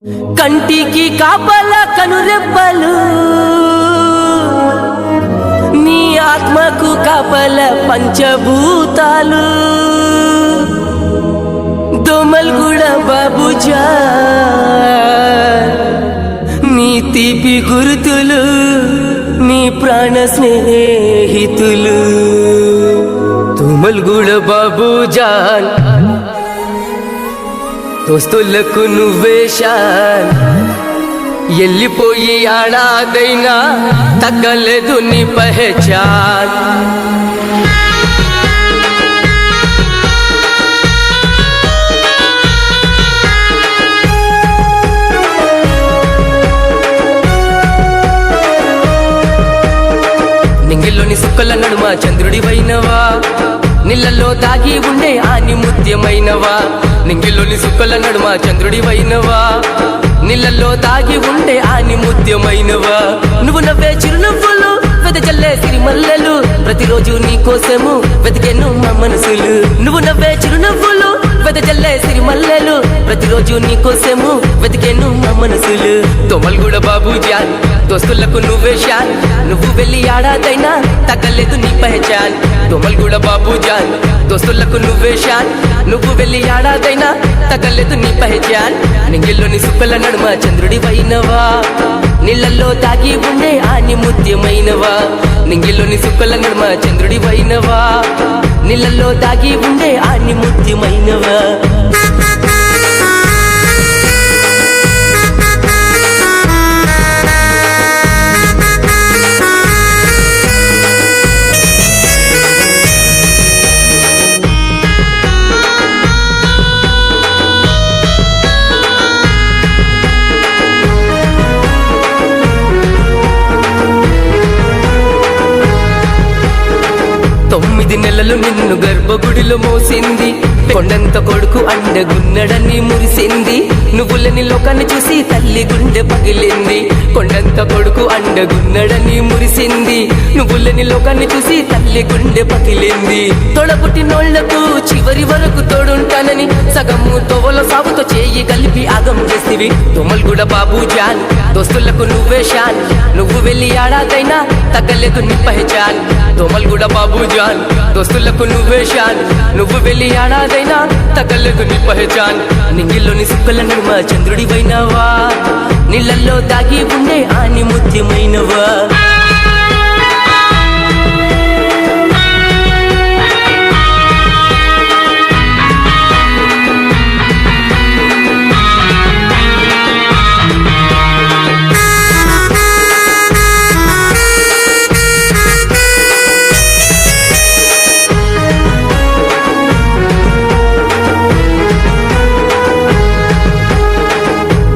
కంటికి కాపల కనురెప్పలు నీ ఆత్మకు కాపల పంచభూతాలు దోమల్గూడ బాబుజా నీ తీపి గురుతులు నీ ప్రాణ స్నేహితులు దోమల్గూడ బాబుజాన్ దోస్తులకు నువ్వే షాన్ ఎల్లిపోయి ఆడాదైనా తగ్గలేదు నీ పహచాన్ నింగిల్లోని సుక్కల నడుమ చంద్రుడి వైనవా నీళ్ళల్లో దాగి ఉండే ఆని ముత్యమైనవా నింగిల్లోని సుక్కల నడుమ చంద్రుడి వైనవా నీళ్ళల్లో దాగి ఉండే ఆని ముత్యమైనవా నువ్వు నవ్వే చిరునవ్వులు వెదజల్లే సిరిమల్లెలు ప్రతిరోజు నీ కోసము వెతికెను మా మనసులు నువ్వు నవ్వే చిరునవ్వులు వెదజల్లే సిరిమల్లెలు ప్రతిరోజు నీ కోసము వెతికెను మా మనసులు దోమల్గూడ బాబుజాన్ దోస్తులకు నువ్వే షాన్ నువ్వు వెళ్ళి ఆడాదైనా తగ్గలేదు నీ పహచాన్ దోమల్గూడ బాబుజాన్ దోస్తులకు నువ్వే షాన్ నువ్వు వెళ్ళి ఆడాదైనా తగ్గలేదు నీ పహచాన్ నింగిల్లోని సుక్కల నడుమ చంద్రుడి వైనవా నీళ్ళల్లో దాగి ఉండే ఆని ముత్యమైనవా నింగిల్లోని సుక్కల నడుమ చంద్రుడి వైనవా నీళ్ళల్లో దాగి ఉండే ఆని ముత్యమైనవా తొమ్మిది నెలలు నిన్ను గర్భగుడిలో మోసింది కొండంత కొడుకు అండగున్నడని మురిసింది నువ్వులని లోకాన్ని చూసి తల్లి గుండె పగిలింది కొండంత కొడుకు అండగున్నడని మురిసింది నువ్వులని లోకాన్ని చూసి తల్లి గుండె పగిలింది తొడబుట్టినోళ్లకు చివరి వరకు తోడుంటానని సగము తోవలో సాగుతో చేయి కలిపి ఆగం చేసివి దోమల్గూడ బాబుజాన్ దోస్తులకు నువ్వే షాన్ నువ్వు వెళ్ళి ఆడాదైనా తగ్గలేదు నీ పహచాన్ దోమల్గూడ బాబుజాన్ దోస్తులకు నువ్వే షాన్ నువ్వు వెళ్ళి ఆడాదైనా తగ్గలేదు నీ పహచాన్ నింగిల్లోని సుక్కల నడుమ చంద్రుడి వైనవా నీళ్ళల్లో దాగి ఉండే ఆని ముత్యమైనవా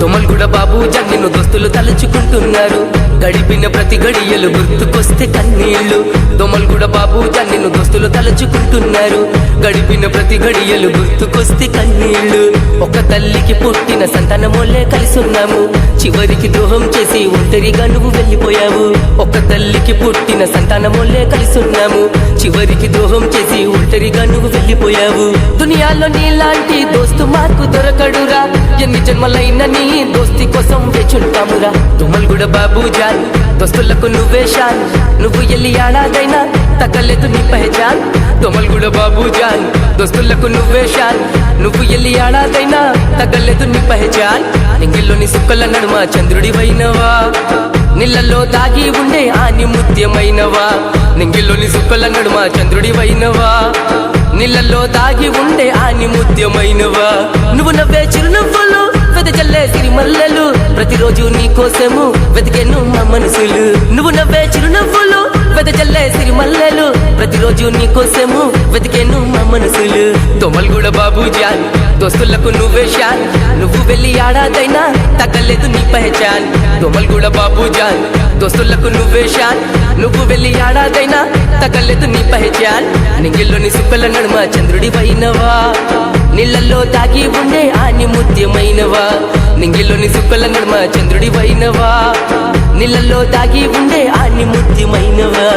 దోమల్గూడ బాబుజాన్ నిన్ను దోస్తులు తలుచుకుంటున్నారు గడిపిన ప్రతి గడియలు గుర్తుకొస్తే కన్నీళ్లు దోమల్గూడ బాబుజాన్ నిన్ను దోస్తులు తలుచుకుంటున్నారు గడిపిన ప్రతి గడియలు గుర్తుకొస్తే కన్నీళ్లు ఒక తల్లికి పుట్టిన సంతానమోలే కలిసున్నాము చివరికి ద్రోహం చేసి ఒంటరిగా నువ్వు వెళ్ళిపోయావు ఒక తల్లికి పుట్టిన సంతానమోలే కలిసున్నాము చివరికి ద్రోహం చేసి ఒంటరిగా నువ్వు వెళ్ళిపోయావు దునియాలో నీలాంటి దోస్తు మాకు దొరకడురా ఎన్ని జన్మలైన నీ దోస్తి కోసం వేచుంటామురా దోమల్గూడ బాబుజాన్ దోస్తులకు నువ్వే షాన్ నువ్వు ఎల్లి ఆడాదైనా తగ్గలేదు నీ పహచాన్ దోమల్గూడ బాబుజాన్ దోస్తులకు నువ్వే షాన్ నువ్వు ఎల్లి ఆడాదైనా తగ్గలేదు నీ పహచాన్ నింగిల్లోని సుక్కల నడుమ చంద్రుడి వైనవా నీళ్ళల్లో దాగి ఉండే ఆని ముత్యమైనవా నింగిల్లోని సుక్కల నడుమ చంద్రుడి వైనవా నీళ్ళల్లో దాగి ఉండే ఆని ముత్యమైనవా నువ్వు నవ్వే చిరునవ్వులు వెదజల్లే సిరిమల్లెలు ప్రతిరోజు నీ కోసము వెతికెను మా మనసులు నువ్వు నవ్వే చిరునవ్వులు వెదజల్లే సిరిమల్లెలు ప్రతిరోజు నీ కోసము వెతికెను మా మనసులు దోమల్గూడ బాబుజాన్ దోస్తులకు నువ్వే షాన్ నువ్వు వెళ్ళి ఆడాదైనా తగ్గలేదు నీ పహచాన్ దోమల్గూడ బాబుజాన్ దోస్తులకు నువ్వే షాన్ నువ్వు వెళ్ళి ఆడాదైనా తగ్గలేదు నీ పహచాన్ నింగిల్లోని సుక్కల నడుమ చంద్రుడి వైనవా నీళ్ళల్లో దాగి ఉండే ఆని ముత్యమైనవా నింగిల్లోని సుక్కల నడుమ చంద్రుడి వైనవా నీళ్ళల్లో దాగి ఉండే ఆని ముత్యమైనవా